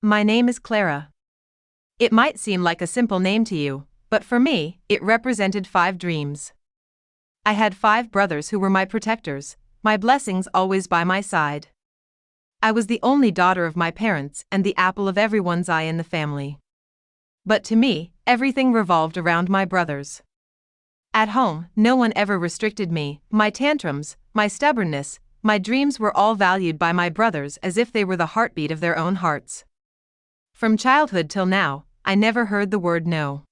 My name is Clara. It might seem like a simple name to you, but for me, it represented 5 dreams. I had 5 brothers who were my protectors, my blessings always by my side. I was the only daughter of my parents and the apple of everyone's eye in the family. But to me, everything revolved around my brothers. At home, no one ever restricted me, my tantrums, my stubbornness, my dreams were all valued by my brothers as if they were the heartbeat of their own hearts. From childhood till now, I never heard the word no.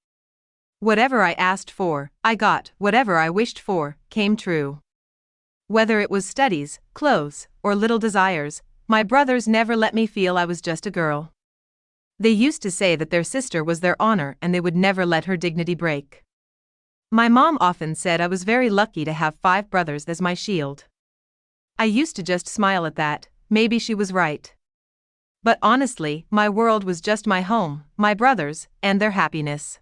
Whatever I asked for, I got. Whatever I wished for, came true. Whether it was studies, clothes, or little desires, my brothers never let me feel I was just a girl. They used to say that their sister was their honor and they would never let her dignity break. My mom often said I was very lucky to have 5 brothers as my shield. I used to just smile at that, maybe she was right. But honestly, my world was just my home, my brothers, and their happiness.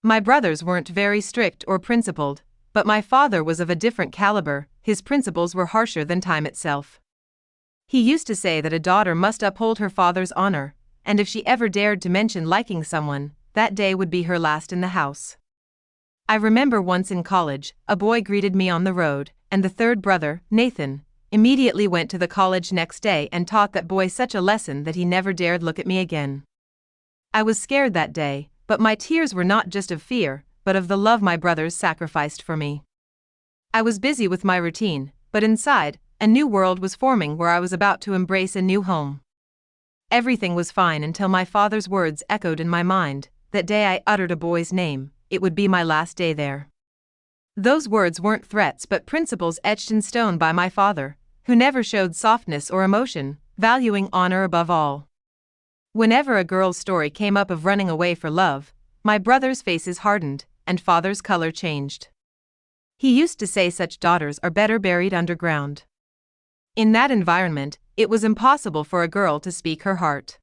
My brothers weren't very strict or principled, but my father was of a different caliber. His principles were harsher than time itself. He used to say that a daughter must uphold her father's honor, and if she ever dared to mention liking someone, that day would be her last in the house. I remember once in college, a boy greeted me on the road, and the 3rd brother, Nathan, immediately went to the college next day and taught that boy such a lesson that he never dared look at me again. I was scared that day, but my tears were not just of fear, but of the love my brothers sacrificed for me. I was busy with my routine, but inside, a new world was forming where I was about to embrace a new home. Everything was fine until my father's words echoed in my mind. That day I uttered a boy's name, it would be my last day there. Those words weren't threats but principles etched in stone by my father, who never showed softness or emotion, valuing honor above all. Whenever a girl's story came up of running away for love, my brothers' faces hardened, and father's color changed. He used to say such daughters are better buried underground. In that environment, it was impossible for a girl to speak her heart.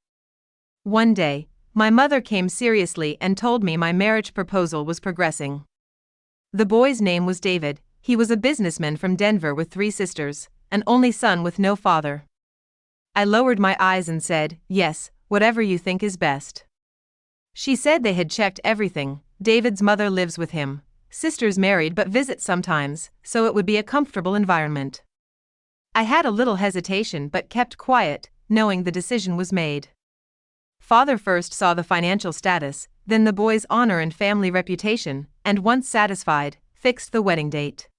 One day, my mother came seriously and told me my marriage proposal was progressing. The boy's name was David. He was a businessman from Denver with 3 sisters, an only son with no father. I lowered my eyes and said, "Yes, whatever you think is best." She said they had checked everything. David's mother lives with him, sisters married but visit sometimes, so it would be a comfortable environment. I had a little hesitation but kept quiet, knowing the decision was made. Father first saw the financial status, then the boy's honor and family reputation, and once satisfied, fixed the wedding date.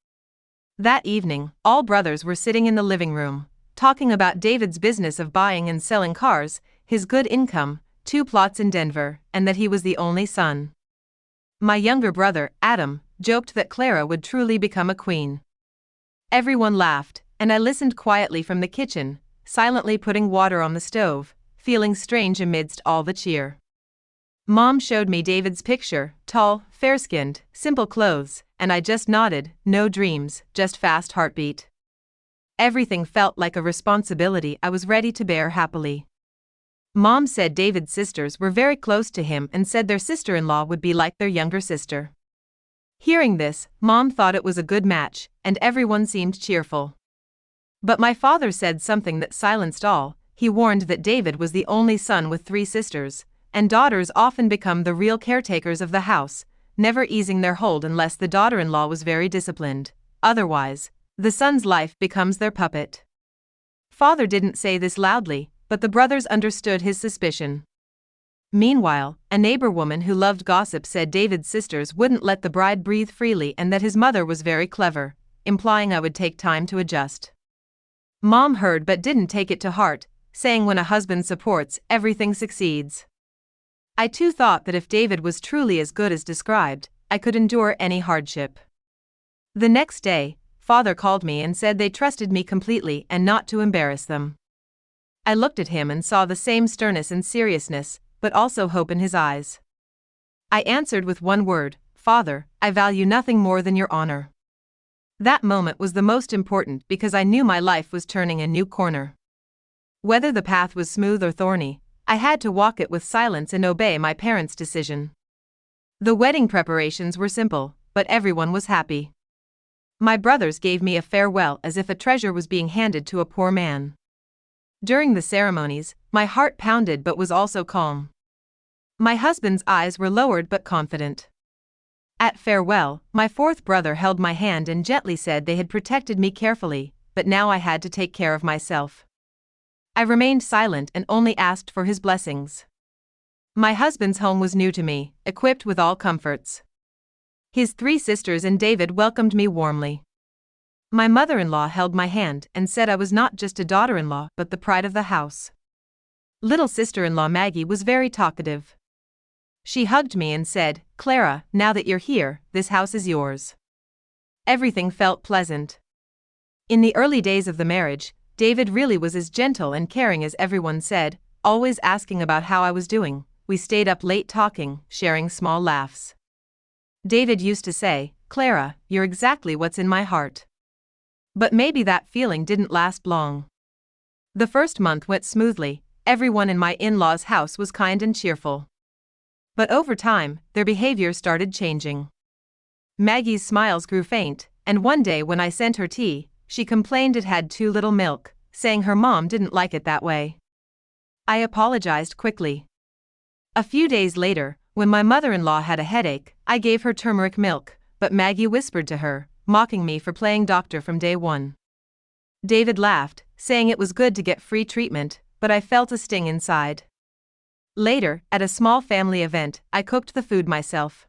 That evening, all brothers were sitting in the living room, talking about David's business of buying and selling cars, his good income, 2 plots in Denver, and that he was the only son. My younger brother, Adam, joked that Clara would truly become a queen. Everyone laughed, and I listened quietly from the kitchen, silently putting water on the stove, feeling strange amidst all the cheer. Mom showed me David's picture, tall, fair-skinned, simple clothes, and I just nodded, no dreams, just fast heartbeat. Everything felt like a responsibility I was ready to bear happily. Mom said David's sisters were very close to him and said their sister-in-law would be like their younger sister. Hearing this, Mom thought it was a good match, and everyone seemed cheerful. But my father said something that silenced all. He warned that David was the only son with 3 sisters, and daughters often become the real caretakers of the house, never easing their hold unless the daughter-in-law was very disciplined. Otherwise, the son's life becomes their puppet. Father didn't say this loudly, but the brothers understood his suspicion. Meanwhile, a neighbor woman who loved gossip said David's sisters wouldn't let the bride breathe freely and that his mother was very clever, implying I would take time to adjust. Mom heard but didn't take it to heart, saying when a husband supports, everything succeeds. I too thought that if David was truly as good as described, I could endure any hardship. The next day, Father called me and said they trusted me completely and not to embarrass them. I looked at him and saw the same sternness and seriousness, but also hope in his eyes. I answered with one word, "Father, I value nothing more than your honor." That moment was the most important because I knew my life was turning a new corner. Whether the path was smooth or thorny, I had to walk it with silence and obey my parents' decision. The wedding preparations were simple, but everyone was happy. My brothers gave me a farewell as if a treasure was being handed to a poor man. During the ceremonies, my heart pounded but was also calm. My husband's eyes were lowered but confident. At farewell, my fourth brother held my hand and gently said they had protected me carefully, but now I had to take care of myself. I remained silent and only asked for his blessings. My husband's home was new to me, equipped with all comforts. His 3 sisters and David welcomed me warmly. My mother-in-law held my hand and said I was not just a daughter-in-law but the pride of the house. Little sister-in-law Maggie was very talkative. She hugged me and said, "Clara, now that you're here, this house is yours." Everything felt pleasant. In the early days of the marriage, David really was as gentle and caring as everyone said, always asking about how I was doing. We stayed up late talking, sharing small laughs. David used to say, "Clara, you're exactly what's in my heart." But maybe that feeling didn't last long. The first month went smoothly, everyone in my in-laws' house was kind and cheerful. But over time, their behavior started changing. Maggie's smiles grew faint, and one day when I sent her tea, she complained it had too little milk, saying her mom didn't like it that way. I apologized quickly. A few days later, when my mother-in-law had a headache, I gave her turmeric milk, but Maggie whispered to her, mocking me for playing doctor from day one. David laughed, saying it was good to get free treatment, but I felt a sting inside. Later, at a small family event, I cooked the food myself.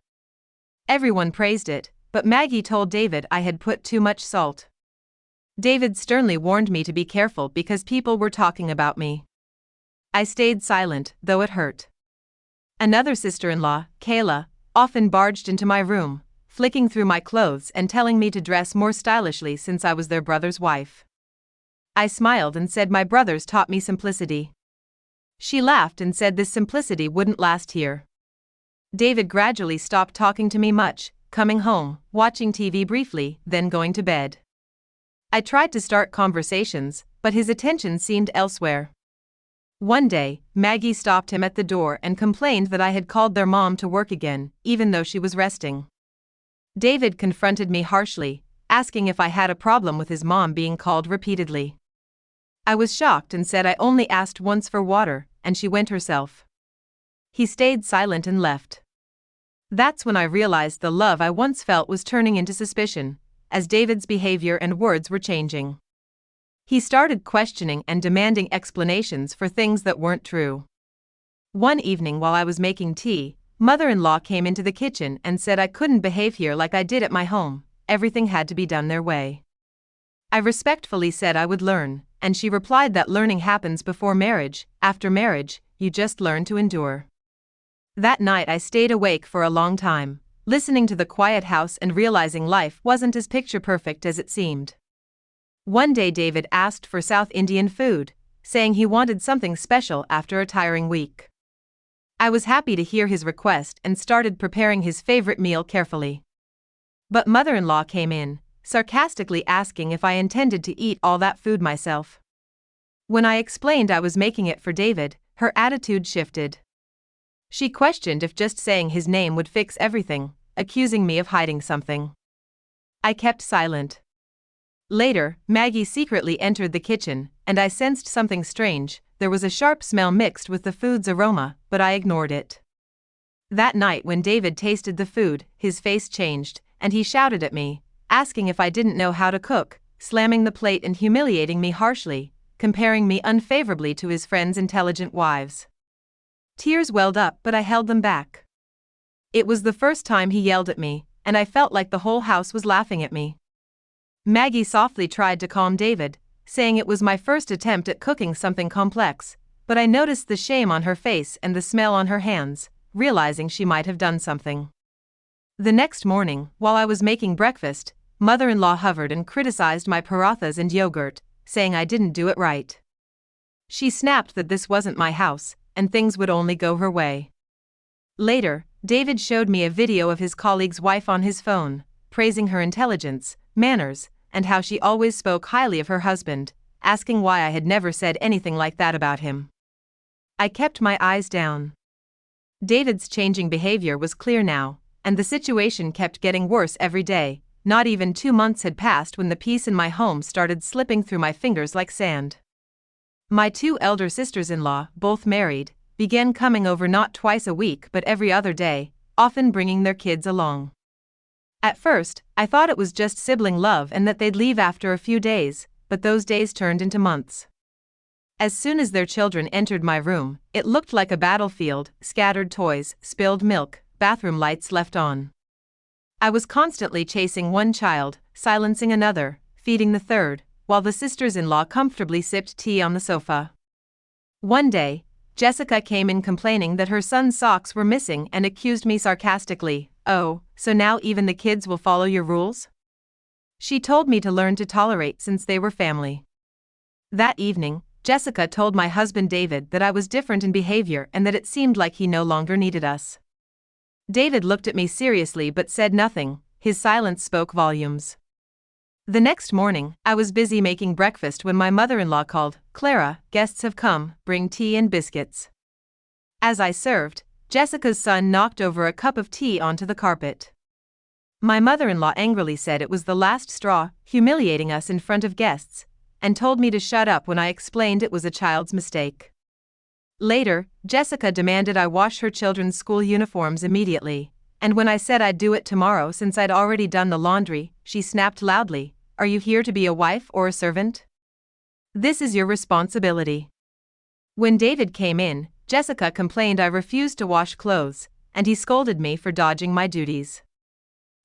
Everyone praised it, but Maggie told David I had put too much salt. David sternly warned me to be careful because people were talking about me. I stayed silent, though it hurt. Another sister-in-law, Kayla, often barged into my room, flicking through my clothes and telling me to dress more stylishly since I was their brother's wife. I smiled and said my brothers taught me simplicity. She laughed and said this simplicity wouldn't last here. David gradually stopped talking to me much, coming home, watching TV briefly, then going to bed. I tried to start conversations, but his attention seemed elsewhere. One day, Maggie stopped him at the door and complained that I had called their mom to work again, even though she was resting. David confronted me harshly, asking if I had a problem with his mom being called repeatedly. I was shocked and said I only asked once for water, and she went herself. He stayed silent and left. That's when I realized the love I once felt was turning into suspicion, as David's behavior and words were changing. He started questioning and demanding explanations for things that weren't true. One evening while I was making tea, mother-in-law came into the kitchen and said I couldn't behave here like I did at my home, everything had to be done their way. I respectfully said I would learn, and she replied that learning happens before marriage, after marriage, you just learn to endure. That night I stayed awake for a long time, listening to the quiet house and realizing life wasn't as picture-perfect as it seemed. One day David asked for South Indian food, saying he wanted something special after a tiring week. I was happy to hear his request and started preparing his favorite meal carefully. But mother-in-law came in, sarcastically asking if I intended to eat all that food myself. When I explained I was making it for David, her attitude shifted. She questioned if just saying his name would fix everything, accusing me of hiding something. I kept silent. Later, Maggie secretly entered the kitchen, and I sensed something strange. There was a sharp smell mixed with the food's aroma, but I ignored it. That night when David tasted the food, his face changed, and he shouted at me, asking if I didn't know how to cook, slamming the plate and humiliating me harshly, comparing me unfavorably to his friends' intelligent wives. Tears welled up, but I held them back. It was the first time he yelled at me, and I felt like the whole house was laughing at me. Maggie softly tried to calm David, saying it was my first attempt at cooking something complex, but I noticed the shame on her face and the smell on her hands, realizing she might have done something. The next morning, while I was making breakfast, mother-in-law hovered and criticized my parathas and yogurt, saying I didn't do it right. She snapped that this wasn't my house, and things would only go her way. Later, David showed me a video of his colleague's wife on his phone, praising her intelligence, manners, and how she always spoke highly of her husband, asking why I had never said anything like that about him. I kept my eyes down. David's changing behavior was clear now, and the situation kept getting worse every day. Not even 2 months had passed when the peace in my home started slipping through my fingers like sand. My two elder sisters-in-law, both married, began coming over not twice a week but every other day, often bringing their kids along. At first, I thought it was just sibling love and that they'd leave after a few days, but those days turned into months. As soon as their children entered my room, it looked like a battlefield: scattered toys, spilled milk, bathroom lights left on. I was constantly chasing one child, silencing another, feeding the third, while the sisters-in-law comfortably sipped tea on the sofa. One day, Jessica came in complaining that her son's socks were missing and accused me sarcastically, "Oh, so now even the kids will follow your rules?" She told me to learn to tolerate since they were family. That evening, Jessica told my husband David that I was different in behavior and that it seemed like he no longer needed us. David looked at me seriously but said nothing. His silence spoke volumes. The next morning, I was busy making breakfast when my mother-in-law called. "Clara, guests have come, bring tea and biscuits." As I served, Jessica's son knocked over a cup of tea onto the carpet. My mother-in-law angrily said it was the last straw, humiliating us in front of guests, and told me to shut up when I explained it was a child's mistake. Later, Jessica demanded I wash her children's school uniforms immediately, and when I said I'd do it tomorrow since I'd already done the laundry, she snapped loudly, "Are you here to be a wife or a servant? This is your responsibility." When David came in, Jessica complained I refused to wash clothes, and he scolded me for dodging my duties.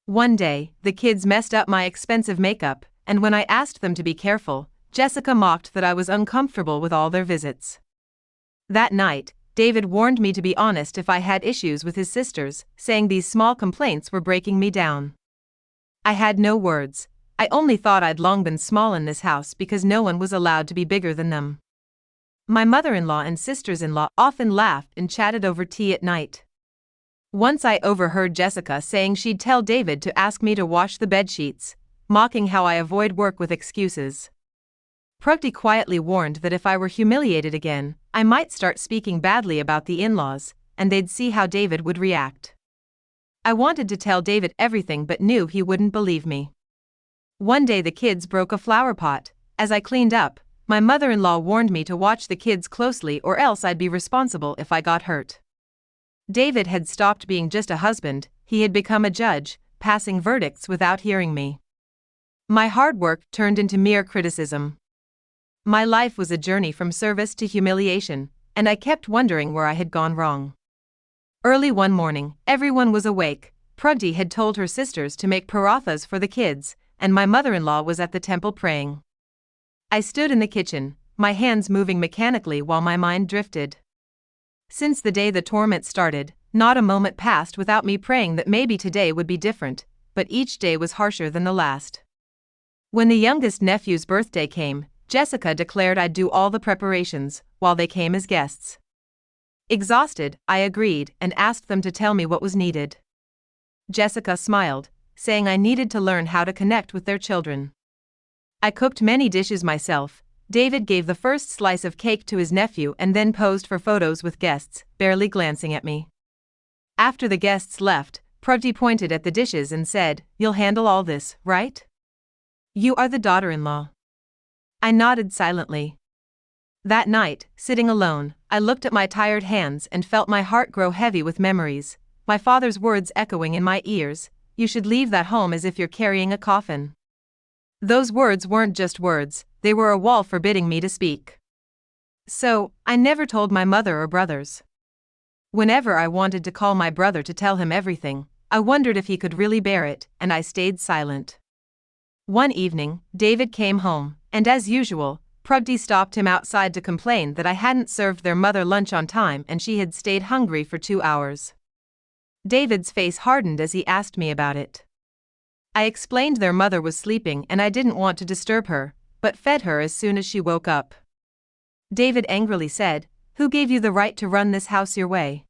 One day, the kids messed up my expensive makeup, and when I asked them to be careful, Jessica mocked that I was uncomfortable with all their visits. That night, David warned me to be honest if I had issues with his sisters, saying these small complaints were breaking me down. I had no words. I only thought I'd long been small in this house because no one was allowed to be bigger than them. My mother-in-law and sisters-in-law often laughed and chatted over tea at night. Once I overheard Jessica saying she'd tell David to ask me to wash the bedsheets, mocking how I avoid work with excuses. Prugty quietly warned that if I were humiliated again, I might start speaking badly about the in-laws, and they'd see how David would react. I wanted to tell David everything but knew he wouldn't believe me. One day the kids broke a flower pot. As I cleaned up, my mother-in-law warned me to watch the kids closely or else I'd be responsible if I got hurt. David had stopped being just a husband, he had become a judge, passing verdicts without hearing me. My hard work turned into mere criticism. My life was a journey from service to humiliation, and I kept wondering where I had gone wrong. Early one morning, everyone was awake. Prugty had told her sisters to make parathas for the kids, and my mother-in-law was at the temple praying. I stood in the kitchen, my hands moving mechanically while my mind drifted. Since the day the torment started, not a moment passed without me praying that maybe today would be different, but each day was harsher than the last. When the youngest nephew's birthday came, Jessica declared I'd do all the preparations, while they came as guests. Exhausted, I agreed and asked them to tell me what was needed. Jessica smiled, saying I needed to learn how to connect with their children. I cooked many dishes myself. David gave the first slice of cake to his nephew and then posed for photos with guests, barely glancing at me. After the guests left, Prugty pointed at the dishes and said, "You'll handle all this, right? You are the daughter-in-law." I nodded silently. That night, sitting alone, I looked at my tired hands and felt my heart grow heavy with memories, my father's words echoing in my ears, "You should leave that home as if you're carrying a coffin." Those words weren't just words, they were a wall forbidding me to speak. So, I never told my mother or brothers. Whenever I wanted to call my brother to tell him everything, I wondered if he could really bear it, and I stayed silent. One evening, David came home, and as usual, Prugty stopped him outside to complain that I hadn't served their mother lunch on time and she had stayed hungry for 2 hours. David's face hardened as he asked me about it. I explained their mother was sleeping and I didn't want to disturb her, but fed her as soon as she woke up. David angrily said, "Who gave you the right to run this house your way?"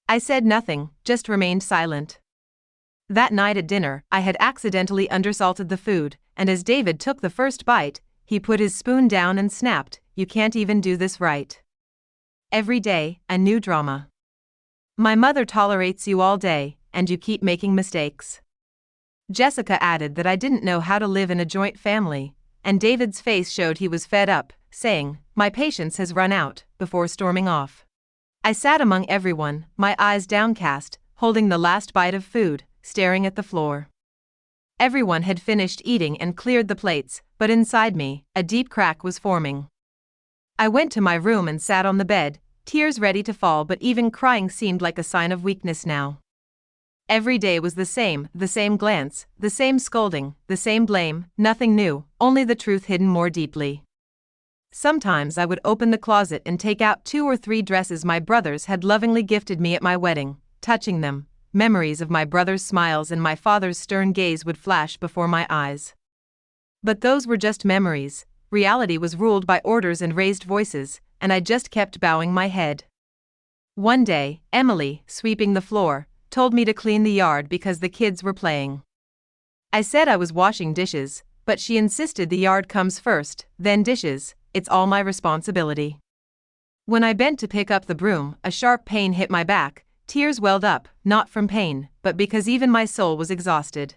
I said nothing, just remained silent. That night at dinner, I had accidentally undersalted the food, and as David took the first bite, he put his spoon down and snapped, "You can't even do this right." Every day, a new drama. My mother tolerates you all day, and you keep making mistakes. Jessica added that I didn't know how to live in a joint family, and David's face showed he was fed up, saying, "My patience has run out," before storming off. I sat among everyone, my eyes downcast, holding the last bite of food, staring at the floor. Everyone had finished eating and cleared the plates, but inside me, a deep crack was forming. I went to my room and sat on the bed, tears ready to fall, but even crying seemed like a sign of weakness now. Every day was the same glance, the same scolding, the same blame, nothing new, only the truth hidden more deeply. Sometimes I would open the closet and take out 2 or 3 dresses my brothers had lovingly gifted me at my wedding. Touching them, memories of my brothers' smiles and my father's stern gaze would flash before my eyes. But those were just memories. Reality was ruled by orders and raised voices, and I just kept bowing my head. One day, Emily, sweeping the floor, told me to clean the yard because the kids were playing. I said I was washing dishes, but she insisted the yard comes first, then dishes, it's all my responsibility. When I bent to pick up the broom, a sharp pain hit my back, tears welled up, not from pain, but because even my soul was exhausted.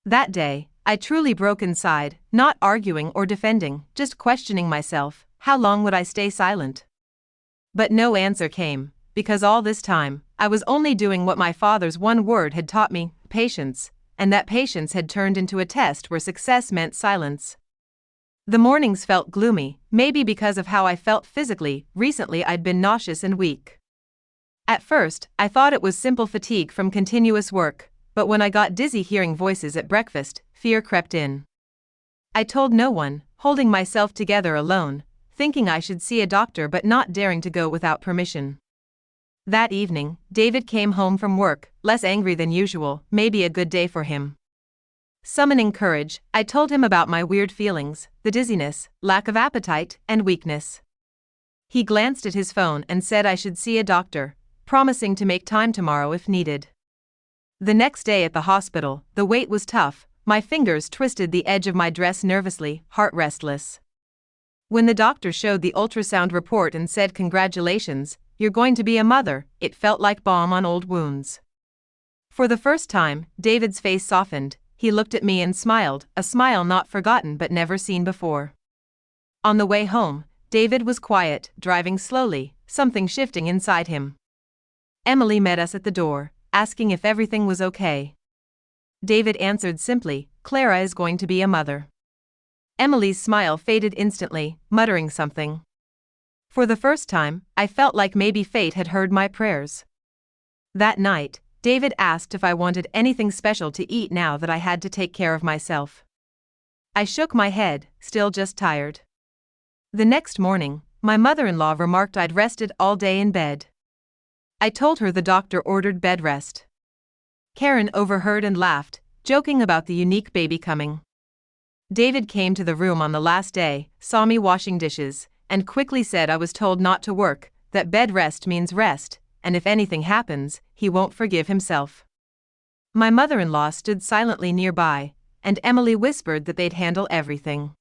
That day, I truly broke inside, not arguing or defending, just questioning myself, how long would I stay silent? But no answer came, because all this time, I was only doing what my father's one word had taught me, patience, and that patience had turned into a test where success meant silence. The mornings felt gloomy, maybe because of how I felt physically. Recently I'd been nauseous and weak. At first, I thought it was simple fatigue from continuous work, but when I got dizzy hearing voices at breakfast, fear crept in. I told no one, holding myself together alone, thinking I should see a doctor but not daring to go without permission. That evening, David came home from work, less angry than usual, maybe a good day for him. Summoning courage, I told him about my weird feelings, the dizziness, lack of appetite, and weakness. He glanced at his phone and said I should see a doctor, promising to make time tomorrow if needed. The next day at the hospital, the wait was tough, my fingers twisted the edge of my dress nervously, heart restless. When the doctor showed the ultrasound report and said congratulations, you're going to be a mother, it felt like balm on old wounds. For the first time, David's face softened. He looked at me and smiled, a smile not forgotten but never seen before. On the way home, David was quiet, driving slowly, something shifting inside him. Emily met us at the door, asking if everything was okay. David answered simply, "Clara is going to be a mother." Emily's smile faded instantly, muttering something. For the first time, I felt like maybe fate had heard my prayers. That night, David asked if I wanted anything special to eat now that I had to take care of myself. I shook my head, still just tired. The next morning, my mother-in-law remarked I'd rested all day in bed. I told her the doctor ordered bed rest. Karen overheard and laughed, joking about the unique baby coming. David came to the room on the last day, saw me washing dishes, and quickly said I was told not to work, that bed rest means rest, and if anything happens, he won't forgive himself. My mother-in-law stood silently nearby, and Emily whispered that they'd handle everything.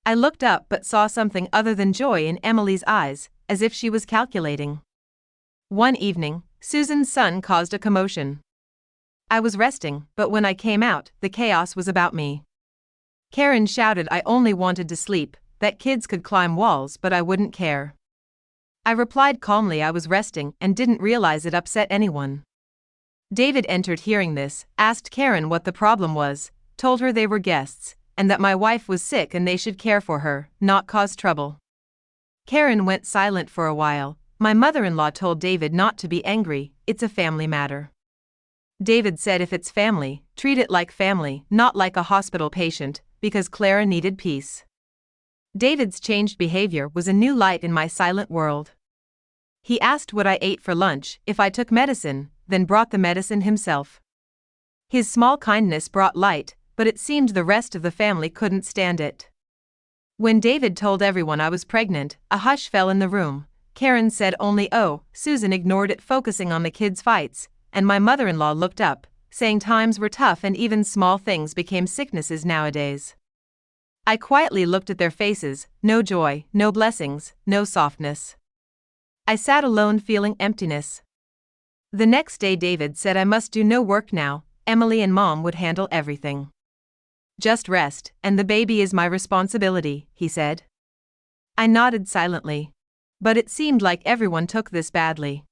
I looked up but saw something other than joy in Emily's eyes, as if she was calculating. One evening, Susan's son caused a commotion. I was resting, but when I came out, the chaos was about me. Karen shouted I only wanted to sleep, that kids could climb walls but I wouldn't care. I replied calmly I was resting and didn't realize it upset anyone. David entered hearing this, asked Karen what the problem was, told her they were guests, and that my wife was sick and they should care for her, not cause trouble. Karen went silent for a while. My mother-in-law told David not to be angry, it's a family matter. David said if it's family, treat it like family, not like a hospital patient, because Clara needed peace. David's changed behavior was a new light in my silent world. He asked what I ate for lunch, if I took medicine, then brought the medicine himself. His small kindness brought light, but it seemed the rest of the family couldn't stand it. When David told everyone I was pregnant, a hush fell in the room. Karen said only "oh," Susan ignored it, focusing on the kids' fights, and my mother-in-law looked up, saying times were tough and even small things became sicknesses nowadays. I quietly looked at their faces, no joy, no blessings, no softness. I sat alone feeling emptiness. The next day David said I must do no work now, Emily and Mom would handle everything. Just rest, and the baby is my responsibility, he said. I nodded silently. But it seemed like everyone took this badly.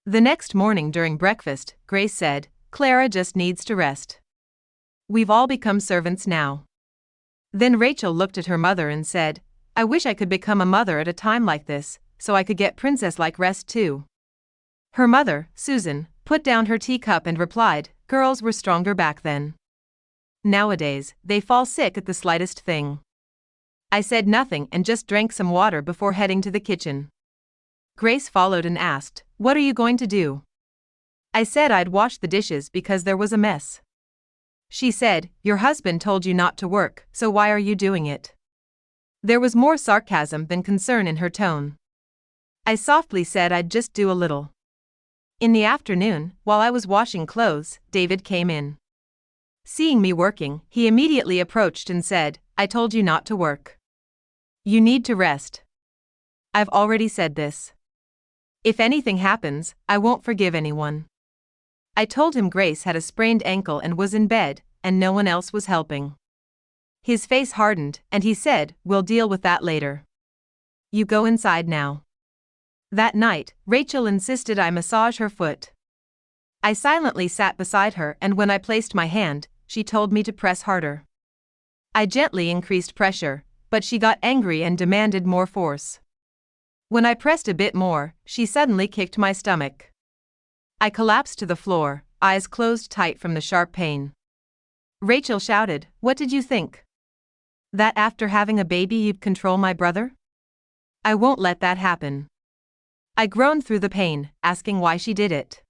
The next morning during breakfast, Grace said, Clara just needs to rest. We've all become servants now. Then Rachel looked at her mother and said, I wish I could become a mother at a time like this, so I could get princess-like rest too. Her mother, Susan, put down her teacup and replied, girls were stronger back then. Nowadays, they fall sick at the slightest thing. I said nothing and just drank some water before heading to the kitchen. Grace followed and asked, what are you going to do? I said I'd wash the dishes because there was a mess. She said, your husband told you not to work, so why are you doing it? There was more sarcasm than concern in her tone. I softly said I'd just do a little. In the afternoon, while I was washing clothes, David came in. Seeing me working, he immediately approached and said, I told you not to work. You need to rest. I've already said this. If anything happens, I won't forgive anyone. I told him Grace had a sprained ankle and was in bed, and no one else was helping. His face hardened, and he said, we'll deal with that later. You go inside now. That night, Rachel insisted I massage her foot. I silently sat beside her, and when I placed my hand, she told me to press harder. I gently increased pressure, but she got angry and demanded more force. When I pressed a bit more, she suddenly kicked my stomach. I collapsed to the floor, eyes closed tight from the sharp pain. Rachel shouted, what did you think? That after having a baby you'd control my brother? I won't let that happen. I groaned through the pain, asking why she did it.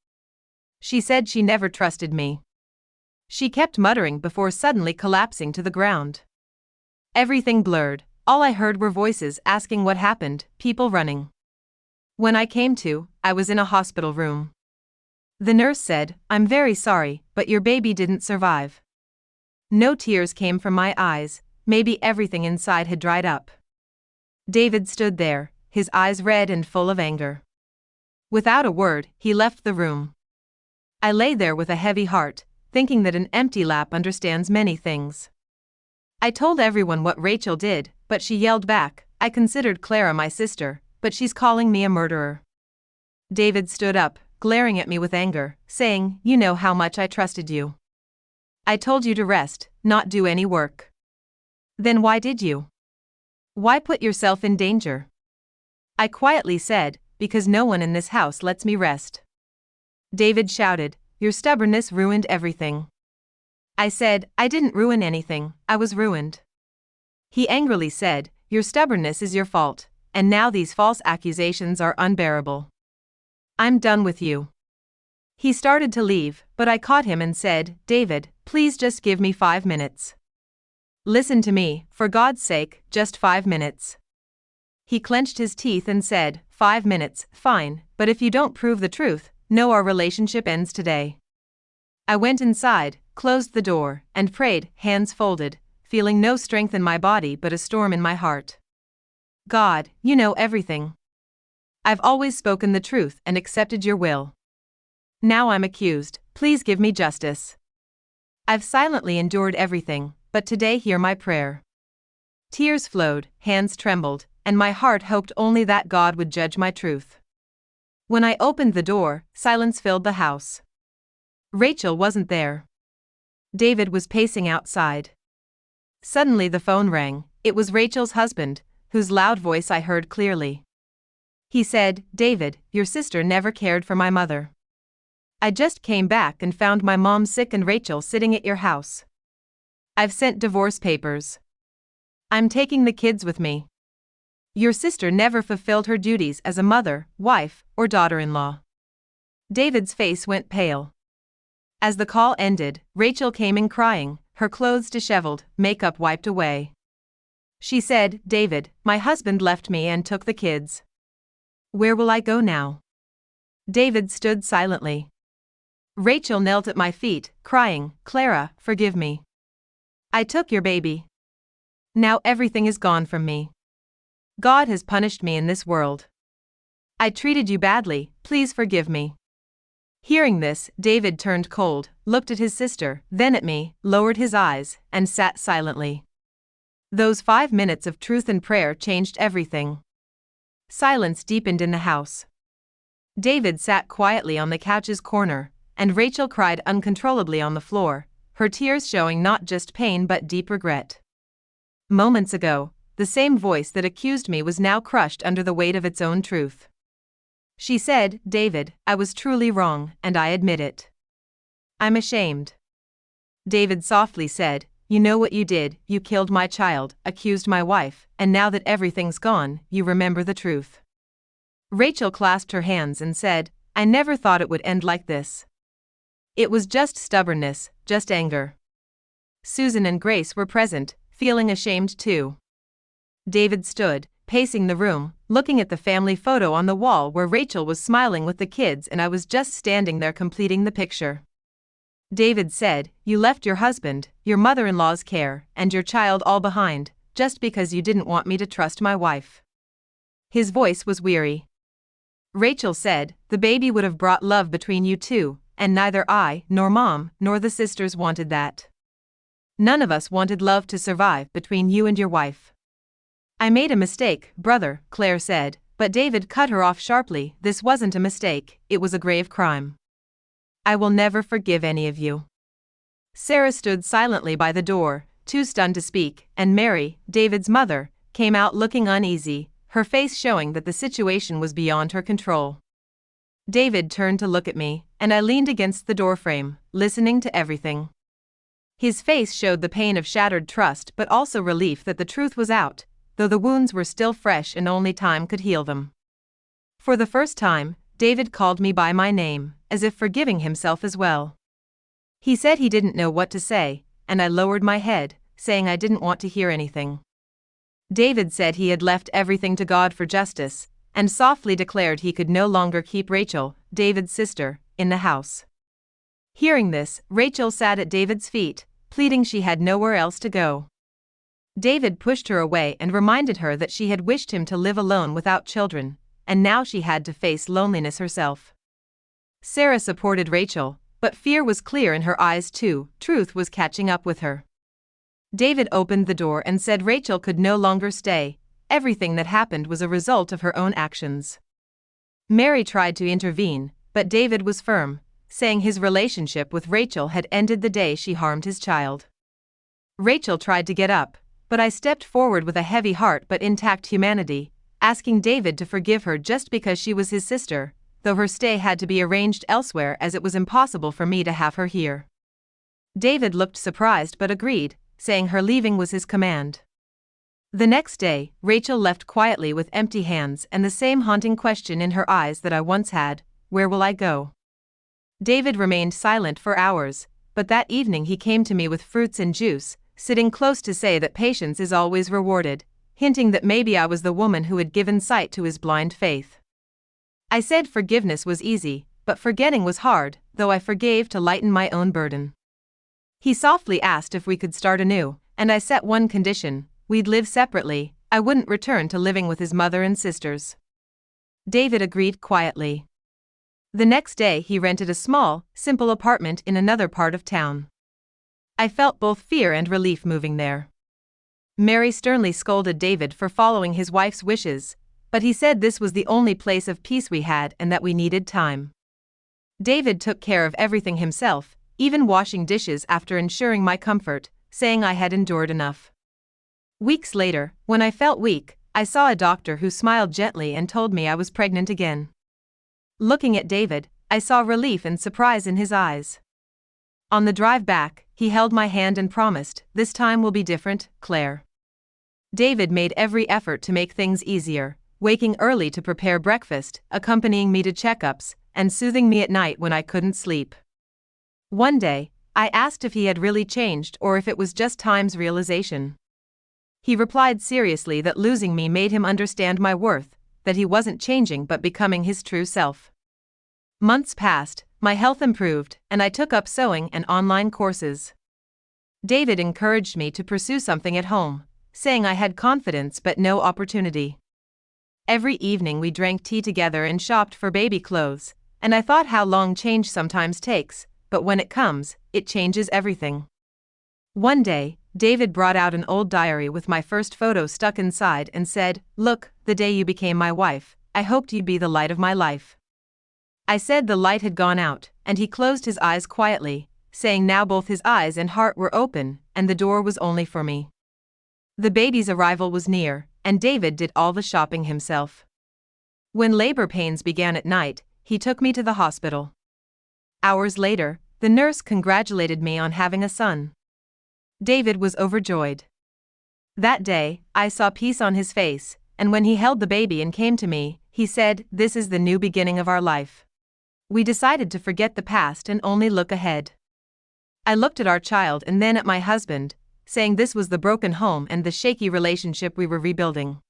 She said she never trusted me. She kept muttering before suddenly collapsing to the ground. Everything blurred. All I heard were voices asking what happened, people running. When I came to, I was in a hospital room. The nurse said, I'm very sorry, but your baby didn't survive. No tears came from my eyes, maybe everything inside had dried up. David stood there, his eyes red and full of anger. Without a word, he left the room. I lay there with a heavy heart, thinking that an empty lap understands many things. I told everyone what Rachel did, but she yelled back, I considered Clara my sister, but she's calling me a murderer. David stood up, glaring at me with anger, saying, you know how much I trusted you. I told you to rest, not do any work. Then why did you? Why put yourself in danger? I quietly said, because no one in this house lets me rest. David shouted, your stubbornness ruined everything. I said, I didn't ruin anything, I was ruined. He angrily said, your stubbornness is your fault, and now these false accusations are unbearable. I'm done with you. He started to leave, but I caught him and said, David, please just give me 5 minutes. Listen to me, for God's sake, just 5 minutes. He clenched his teeth and said, 5 minutes, fine, but if you don't prove the truth, no, our relationship ends today. I went inside, closed the door, and prayed, hands folded, feeling no strength in my body but a storm in my heart. God, you know everything. I've always spoken the truth and accepted your will. Now I'm accused, please give me justice. I've silently endured everything, but today hear my prayer. Tears flowed, hands trembled, and my heart hoped only that God would judge my truth. When I opened the door, silence filled the house. Rachel wasn't there. David was pacing outside. Suddenly the phone rang. It was Rachel's husband, whose loud voice I heard clearly. He said, David, your sister never cared for my mother. I just came back and found my mom sick and Rachel sitting at your house. I've sent divorce papers. I'm taking the kids with me. Your sister never fulfilled her duties as a mother, wife, or daughter-in-law. David's face went pale. As the call ended, Rachel came in crying, her clothes disheveled, makeup wiped away. She said, David, my husband left me and took the kids. Where will I go now? David stood silently. Rachel knelt at my feet, crying, Clara, forgive me. I took your baby. Now everything is gone from me. God has punished me in this world. I treated you badly, please forgive me. Hearing this, David turned cold, looked at his sister, then at me, lowered his eyes, and sat silently. Those 5 minutes of truth and prayer changed everything. Silence deepened in the house. David sat quietly on the couch's corner, and Rachel cried uncontrollably on the floor, her tears showing not just pain but deep regret. Moments ago, the same voice that accused me was now crushed under the weight of its own truth. She said, "David, I was truly wrong, and I admit it. I'm ashamed." David softly said, "You know what you did, you killed my child, accused my wife, and now that everything's gone, you remember the truth." Rachel clasped her hands and said, "I never thought it would end like this. It was just stubbornness, just anger." Susan and Grace were present, feeling ashamed too. David stood, pacing the room, looking at the family photo on the wall where Rachel was smiling with the kids and I was just standing there completing the picture. David said, "You left your husband, your mother-in-law's care, and your child all behind, just because you didn't want me to trust my wife." His voice was weary. Rachel said, "The baby would have brought love between you two, and neither I, nor Mom, nor the sisters wanted that. None of us wanted love to survive between you and your wife." "I made a mistake, brother," Claire said, but David cut her off sharply. "This wasn't a mistake, it was a grave crime. I will never forgive any of you." Sarah stood silently by the door, too stunned to speak, and Mary, David's mother, came out looking uneasy, her face showing that the situation was beyond her control. David turned to look at me, and I leaned against the doorframe, listening to everything. His face showed the pain of shattered trust but also relief that the truth was out, though the wounds were still fresh and only time could heal them. For the first time, David called me by my name, as if forgiving himself as well. He said he didn't know what to say, and I lowered my head, saying I didn't want to hear anything. David said he had left everything to God for justice, and softly declared he could no longer keep Rachel, David's sister, in the house. Hearing this, Rachel sat at David's feet, pleading she had nowhere else to go. David pushed her away and reminded her that she had wished him to live alone without children, and now she had to face loneliness herself. Sarah supported Rachel, but fear was clear in her eyes too. Truth was catching up with her. David opened the door and said Rachel could no longer stay. Everything that happened was a result of her own actions. Mary tried to intervene, but David was firm, saying his relationship with Rachel had ended the day she harmed his child. Rachel tried to get up, but I stepped forward with a heavy heart but intact humanity, asking David to forgive her just because she was his sister, though her stay had to be arranged elsewhere as it was impossible for me to have her here. David looked surprised but agreed, saying her leaving was his command. The next day, Rachel left quietly with empty hands and the same haunting question in her eyes that I once had: "Where will I go?" David remained silent for hours, but that evening he came to me with fruits and juice, sitting close to say that patience is always rewarded, hinting that maybe I was the woman who had given sight to his blind faith. I said forgiveness was easy, but forgetting was hard, though I forgave to lighten my own burden. He softly asked if we could start anew, and I set one condition: we'd live separately. I wouldn't return to living with his mother and sisters. David agreed quietly. The next day he rented a small, simple apartment in another part of town. I felt both fear and relief moving there. Mary sternly scolded David for following his wife's wishes, but he said this was the only place of peace we had and that we needed time. David took care of everything himself, even washing dishes after ensuring my comfort, saying I had endured enough. Weeks later, when I felt weak, I saw a doctor who smiled gently and told me I was pregnant again. Looking at David, I saw relief and surprise in his eyes. On the drive back, he held my hand and promised, "This time will be different, Claire." David made every effort to make things easier, waking early to prepare breakfast, accompanying me to checkups, and soothing me at night when I couldn't sleep. One day, I asked if he had really changed or if it was just time's realization. He replied seriously that losing me made him understand my worth, that he wasn't changing but becoming his true self. Months passed, my health improved, and I took up sewing and online courses. David encouraged me to pursue something at home, saying I had confidence but no opportunity. Every evening we drank tea together and shopped for baby clothes, and I thought how long change sometimes takes, but when it comes, it changes everything. One day, David brought out an old diary with my first photo stuck inside and said, "Look, the day you became my wife, I hoped you'd be the light of my life." I said the light had gone out, and he closed his eyes quietly, saying now both his eyes and heart were open, and the door was only for me. The baby's arrival was near, and David did all the shopping himself. When labor pains began at night, he took me to the hospital. Hours later, the nurse congratulated me on having a son. David was overjoyed. That day, I saw peace on his face, and when he held the baby and came to me, he said, "This is the new beginning of our life." We decided to forget the past and only look ahead. I looked at our child and then at my husband, saying this was the broken home and the shaky relationship we were rebuilding.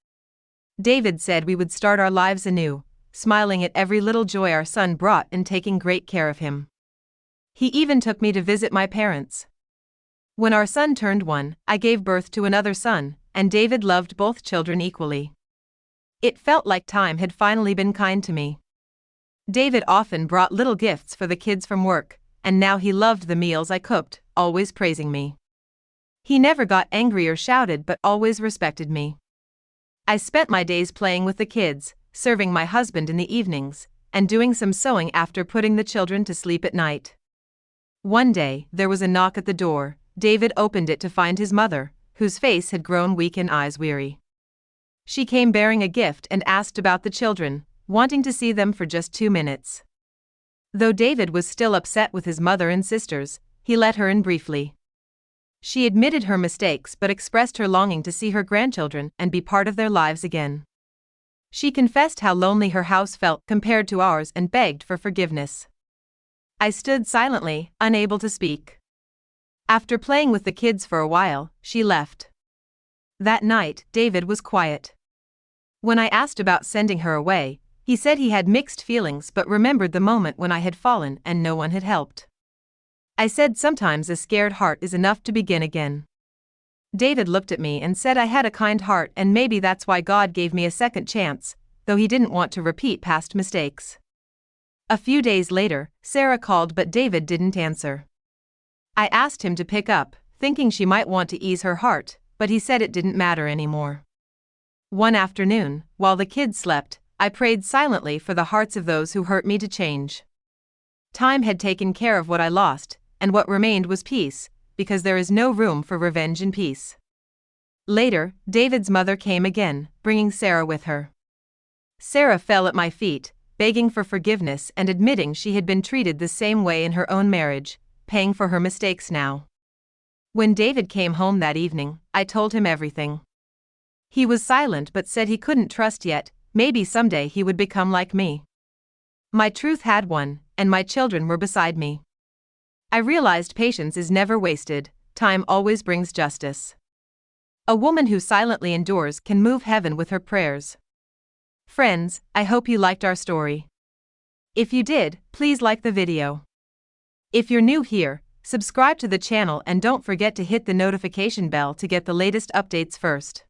David said we would start our lives anew, smiling at every little joy our son brought and taking great care of him. He even took me to visit my parents. When our son turned 1, I gave birth to another son, and David loved both children equally. It felt like time had finally been kind to me. David often brought little gifts for the kids from work, and now he loved the meals I cooked, always praising me. He never got angry or shouted but always respected me. I spent my days playing with the kids, serving my husband in the evenings, and doing some sewing after putting the children to sleep at night. One day, there was a knock at the door. David opened it to find his mother, whose face had grown weak and eyes weary. She came bearing a gift and asked about the children, wanting to see them for just 2 minutes. Though David was still upset with his mother and sisters, he let her in briefly. She admitted her mistakes but expressed her longing to see her grandchildren and be part of their lives again. She confessed how lonely her house felt compared to ours and begged for forgiveness. I stood silently, unable to speak. After playing with the kids for a while, she left. That night, David was quiet. When I asked about sending her away, he said he had mixed feelings but remembered the moment when I had fallen and no one had helped. I said sometimes a scared heart is enough to begin again. David looked at me and said I had a kind heart and maybe that's why God gave me a second chance, though he didn't want to repeat past mistakes. A few days later, Sarah called but David didn't answer. I asked him to pick up, thinking she might want to ease her heart, but he said it didn't matter anymore. One afternoon, while the kids slept, I prayed silently for the hearts of those who hurt me to change. Time had taken care of what I lost, and what remained was peace, because there is no room for revenge in peace. Later, David's mother came again, bringing Sarah with her. Sarah fell at my feet, begging for forgiveness and admitting she had been treated the same way in her own marriage, paying for her mistakes now. When David came home that evening, I told him everything. He was silent but said he couldn't trust yet, maybe someday he would become like me. My truth had won, and my children were beside me. I realized patience is never wasted, time always brings justice. A woman who silently endures can move heaven with her prayers. Friends, I hope you liked our story. If you did, please like the video. If you're new here, subscribe to the channel and don't forget to hit the notification bell to get the latest updates first.